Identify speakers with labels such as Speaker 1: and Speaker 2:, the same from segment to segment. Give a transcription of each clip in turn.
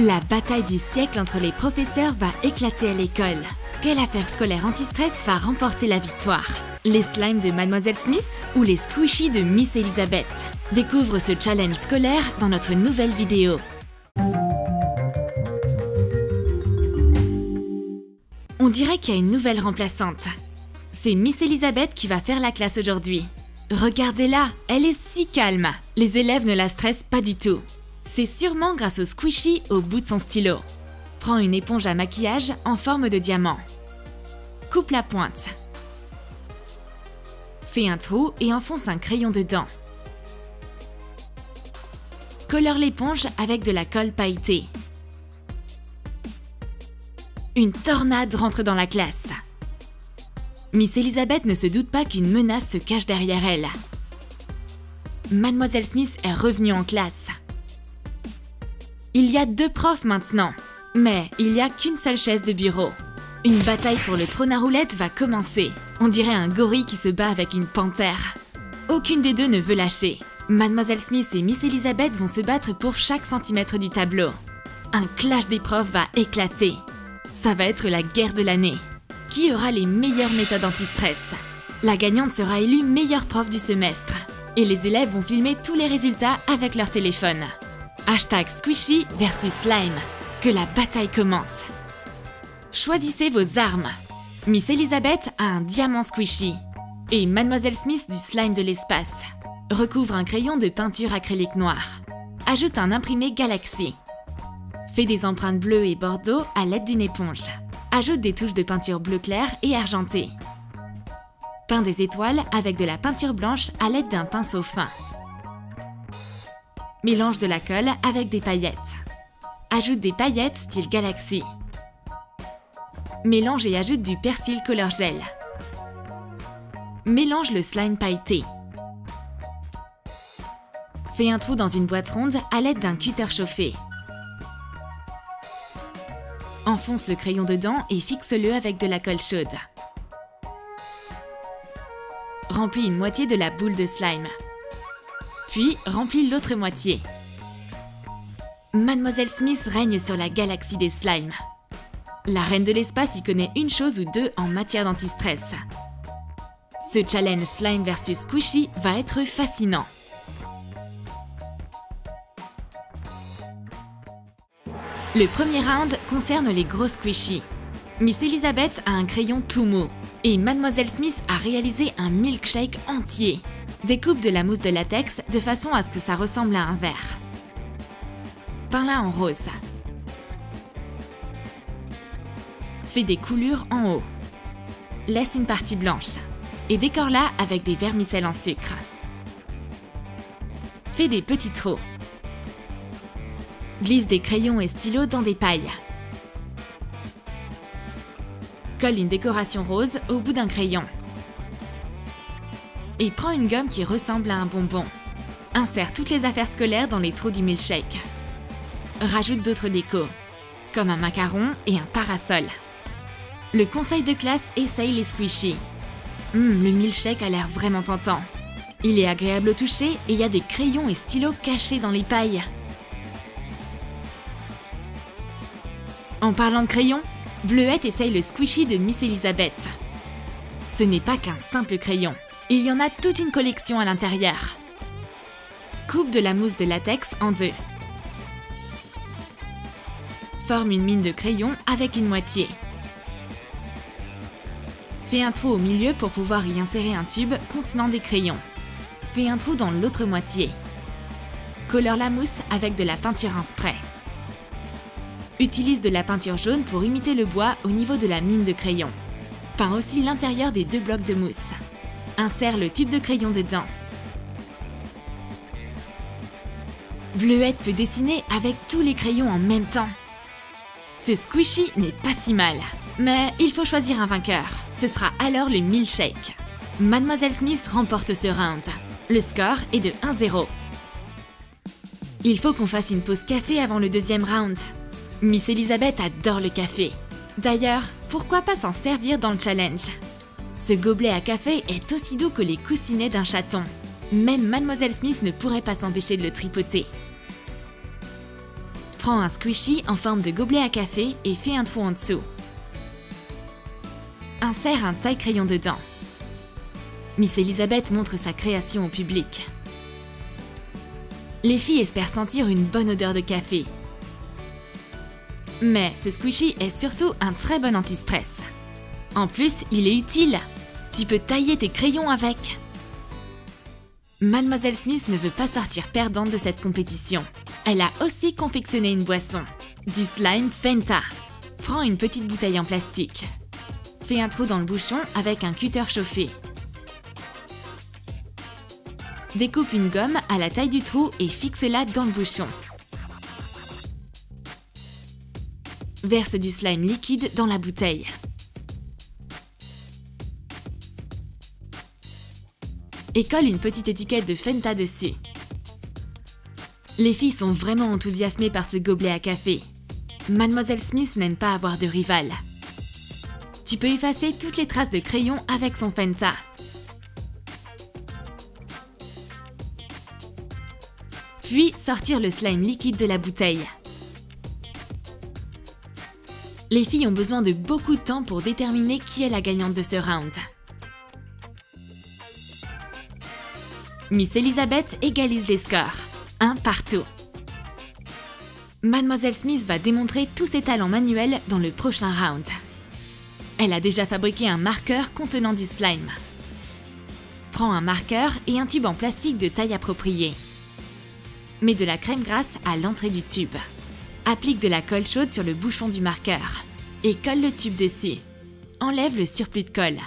Speaker 1: La bataille du siècle entre les professeurs va éclater à l'école. Quelle affaire scolaire anti-stress va remporter la victoire? Les slimes de Mademoiselle Smith ou les squishies de Miss Elizabeth? Découvre ce challenge scolaire dans notre nouvelle vidéo. On dirait qu'il y a une nouvelle remplaçante. C'est Miss Elizabeth qui va faire la classe aujourd'hui. Regardez-la, elle est si calme. Les élèves ne la stressent pas du tout. C'est sûrement grâce au squishy au bout de son stylo. Prends une éponge à maquillage en forme de diamant. Coupe la pointe. Fais un trou et enfonce un crayon dedans. Colore l'éponge avec de la colle pailletée. Une tornade rentre dans la classe. Miss Elizabeth ne se doute pas qu'une menace se cache derrière elle. Mademoiselle Smith est revenue en classe. Il y a 2 profs maintenant, mais il n'y a qu'une seule chaise de bureau. Une bataille pour le trône à roulettes va commencer. On dirait un gorille qui se bat avec une panthère. Aucune des deux ne veut lâcher. Mademoiselle Smith et Miss Elizabeth vont se battre pour chaque centimètre du tableau. Un clash des profs va éclater. Ça va être la guerre de l'année. Qui aura les meilleures méthodes anti-stress? La gagnante sera élue meilleure prof du semestre. Et les élèves vont filmer tous les résultats avec leur téléphone. Hashtag Squishy versus Slime. Que la bataille commence. Choisissez vos armes. Miss Elizabeth a un diamant squishy. Et Mademoiselle Smith du slime de l'espace. Recouvre un crayon de peinture acrylique noire. Ajoute un imprimé Galaxy. Fais des empreintes bleues et bordeaux à l'aide d'une éponge. Ajoute des touches de peinture bleu clair et argentée. Peins des étoiles avec de la peinture blanche à l'aide d'un pinceau fin. Mélange de la colle avec des paillettes. Ajoute des paillettes style Galaxy. Mélange et ajoute du persil color gel. Mélange le slime pailleté. Fais un trou dans une boîte ronde à l'aide d'un cutter chauffé. Enfonce le crayon dedans et fixe-le avec de la colle chaude. Remplis une moitié de la boule de slime. Puis, remplis l'autre moitié. Mademoiselle Smith règne sur la galaxie des slimes. La reine de l'espace y connaît une chose ou deux en matière d'anti-stress. Ce challenge slime versus squishy va être fascinant. Le premier round concerne les gros squishies. Miss Elizabeth a un crayon tout mou et Mademoiselle Smith a réalisé un milkshake entier. Découpe de la mousse de latex de façon à ce que ça ressemble à un verre. Peins-la en rose. Fais des coulures en haut. Laisse une partie blanche et décore-la avec des vermicelles en sucre. Fais des petits trous. Glisse des crayons et stylos dans des pailles. Colle une décoration rose au bout d'un crayon. Et prends une gomme qui ressemble à un bonbon. Insère toutes les affaires scolaires dans les trous du milkshake. Rajoute d'autres décos, comme un macaron et un parasol. Le conseil de classe essaye les squishies. Le milkshake a l'air vraiment tentant. Il est agréable au toucher et il y a des crayons et stylos cachés dans les pailles. En parlant de crayon, Bleuette essaye le squishy de Miss Elizabeth. Ce n'est pas qu'un simple crayon. Il y en a toute une collection à l'intérieur. Coupe de la mousse de latex en 2. Forme une mine de crayon avec une moitié. Fais un trou au milieu pour pouvoir y insérer un tube contenant des crayons. Fais un trou dans l'autre moitié. Colore la mousse avec de la peinture en spray. Utilise de la peinture jaune pour imiter le bois au niveau de la mine de crayon. Peins aussi l'intérieur des 2 blocs de mousse. Insère le tube de crayon dedans. Bleuette peut dessiner avec tous les crayons en même temps. Ce squishy n'est pas si mal. Mais il faut choisir un vainqueur. Ce sera alors le milkshake. Mademoiselle Smith remporte ce round. Le score est de 1-0. Il faut qu'on fasse une pause café avant le deuxième round. Miss Elizabeth adore le café. D'ailleurs, pourquoi pas s'en servir dans le challenge? Ce gobelet à café est aussi doux que les coussinets d'un chaton. Même Mademoiselle Smith ne pourrait pas s'empêcher de le tripoter. Prends un squishy en forme de gobelet à café et fais un trou en dessous. Insère un taille-crayon dedans. Miss Elisabeth montre sa création au public. Les filles espèrent sentir une bonne odeur de café. Mais ce squishy est surtout un très bon anti-stress. En plus, il est utile. Tu peux tailler tes crayons avec. Mademoiselle Smith ne veut pas sortir perdante de cette compétition. Elle a aussi confectionné une boisson, du slime Fenta. Prends une petite bouteille en plastique. Fais un trou dans le bouchon avec un cutter chauffé. Découpe une gomme à la taille du trou et fixe-la dans le bouchon. Verse du slime liquide dans la bouteille. Et colle une petite étiquette de Fenta dessus. Les filles sont vraiment enthousiasmées par ce gobelet à café. Mademoiselle Smith n'aime pas avoir de rival. Tu peux effacer toutes les traces de crayon avec son Fenta. Puis sortir le slime liquide de la bouteille. Les filles ont besoin de beaucoup de temps pour déterminer qui est la gagnante de ce round. Miss Elisabeth égalise les scores, 1 partout. Mademoiselle Smith va démontrer tous ses talents manuels dans le prochain round. Elle a déjà fabriqué un marqueur contenant du slime. Prends un marqueur et un tube en plastique de taille appropriée. Mets de la crème grasse à l'entrée du tube. Applique de la colle chaude sur le bouchon du marqueur et colle le tube dessus. Enlève le surplus de colle.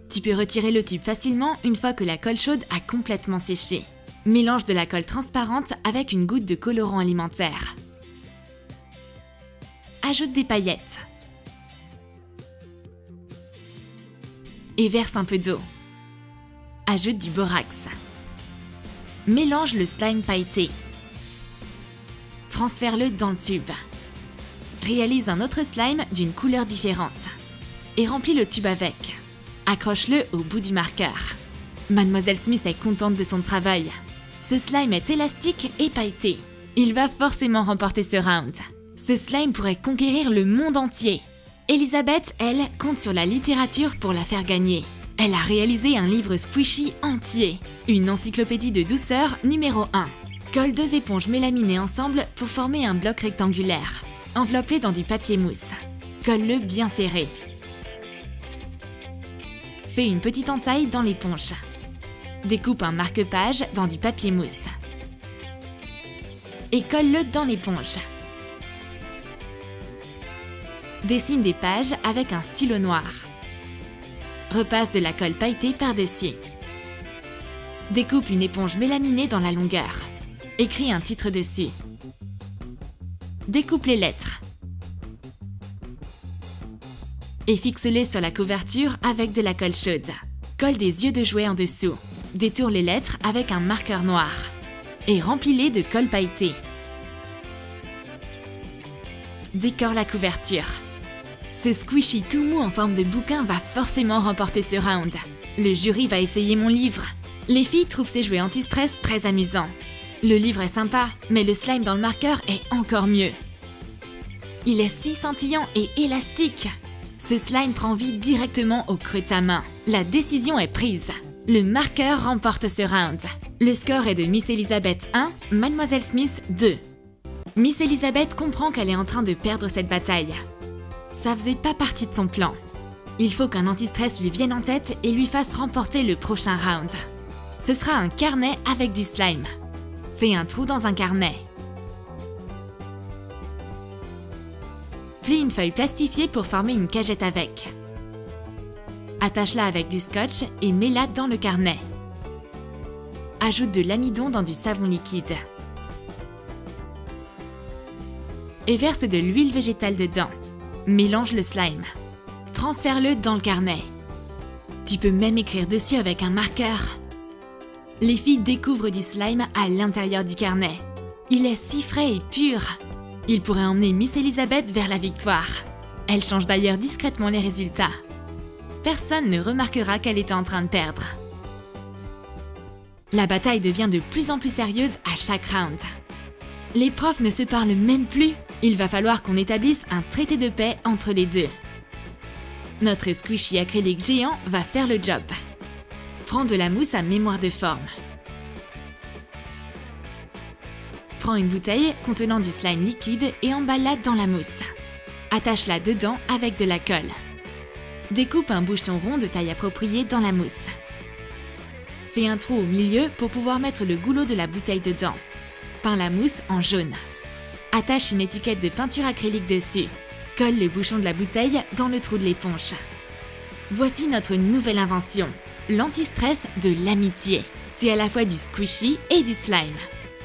Speaker 1: Tu peux retirer le tube facilement une fois que la colle chaude a complètement séché. Mélange de la colle transparente avec une goutte de colorant alimentaire. Ajoute des paillettes. Et verse un peu d'eau. Ajoute du borax. Mélange le slime pailleté. Transfère-le dans le tube. Réalise un autre slime d'une couleur différente. Et remplis le tube avec. Accroche-le au bout du marqueur. Mademoiselle Smith est contente de son travail. Ce slime est élastique et pailleté. Il va forcément remporter ce round. Ce slime pourrait conquérir le monde entier. Elisabeth, elle, compte sur la littérature pour la faire gagner. Elle a réalisé un livre squishy entier. Une encyclopédie de douceur numéro 1. Colle 2 éponges mélaminées ensemble pour former un bloc rectangulaire. Enveloppe-le dans du papier mousse. Colle-le bien serré. Fais une petite entaille dans l'éponge. Découpe un marque-page dans du papier mousse. Et colle-le dans l'éponge. Dessine des pages avec un stylo noir. Repasse de la colle pailletée par-dessus. Découpe une éponge mélaminée dans la longueur. Écris un titre dessus. Découpe les lettres. Et fixe-les sur la couverture avec de la colle chaude. Colle des yeux de jouet en dessous. Détourne les lettres avec un marqueur noir. Et remplis-les de colle pailletée. Décore la couverture. Ce squishy tout mou en forme de bouquin va forcément remporter ce round. Le jury va essayer mon livre. Les filles trouvent ces jouets anti-stress très amusants. Le livre est sympa, mais le slime dans le marqueur est encore mieux. Il est si scintillant et élastique. Ce slime prend vie directement au creux de ta main. La décision est prise. Le marqueur remporte ce round. Le score est de Miss Elisabeth 1, Mademoiselle Smith 2. Miss Elisabeth comprend qu'elle est en train de perdre cette bataille. Ça faisait pas partie de son plan. Il faut qu'un anti-stress lui vienne en tête et lui fasse remporter le prochain round. Ce sera un carnet avec du slime. Fais un trou dans un carnet. Plie une feuille plastifiée pour former une cagette avec. Attache-la avec du scotch et mets-la dans le carnet. Ajoute de l'amidon dans du savon liquide. Et verse de l'huile végétale dedans. Mélange le slime. Transfère-le dans le carnet. Tu peux même écrire dessus avec un marqueur. Les filles découvrent du slime à l'intérieur du carnet. Il est si frais et pur. Il pourrait emmener Miss Elisabeth vers la victoire. Elle change d'ailleurs discrètement les résultats. Personne ne remarquera qu'elle était en train de perdre. La bataille devient de plus en plus sérieuse à chaque round. Les profs ne se parlent même plus. Il va falloir qu'on établisse un traité de paix entre les deux. Notre squishy acrylique géant va faire le job. Prends de la mousse à mémoire de forme. Prends une bouteille contenant du slime liquide et emballe-la dans la mousse. Attache-la dedans avec de la colle. Découpe un bouchon rond de taille appropriée dans la mousse. Fais un trou au milieu pour pouvoir mettre le goulot de la bouteille dedans. Peins la mousse en jaune. Attache une étiquette de peinture acrylique dessus. Colle le bouchon de la bouteille dans le trou de l'éponge. Voici notre nouvelle invention, l'anti-stress de l'amitié. C'est à la fois du squishy et du slime.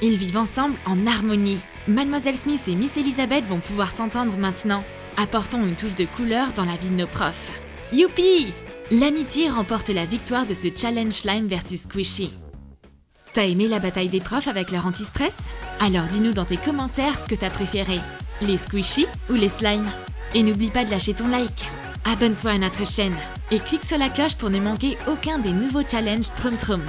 Speaker 1: Ils vivent ensemble en harmonie. Mademoiselle Smith et Miss Elizabeth vont pouvoir s'entendre maintenant. Apportons une touche de couleur dans la vie de nos profs. Youpi! L'amitié remporte la victoire de ce challenge slime versus squishy. T'as aimé la bataille des profs avec leur anti-stress? Alors dis-nous dans tes commentaires ce que t'as préféré, les squishy ou les slimes? Et n'oublie pas de lâcher ton like. Abonne-toi à notre chaîne et clique sur la cloche pour ne manquer aucun des nouveaux challenges Troom Troom.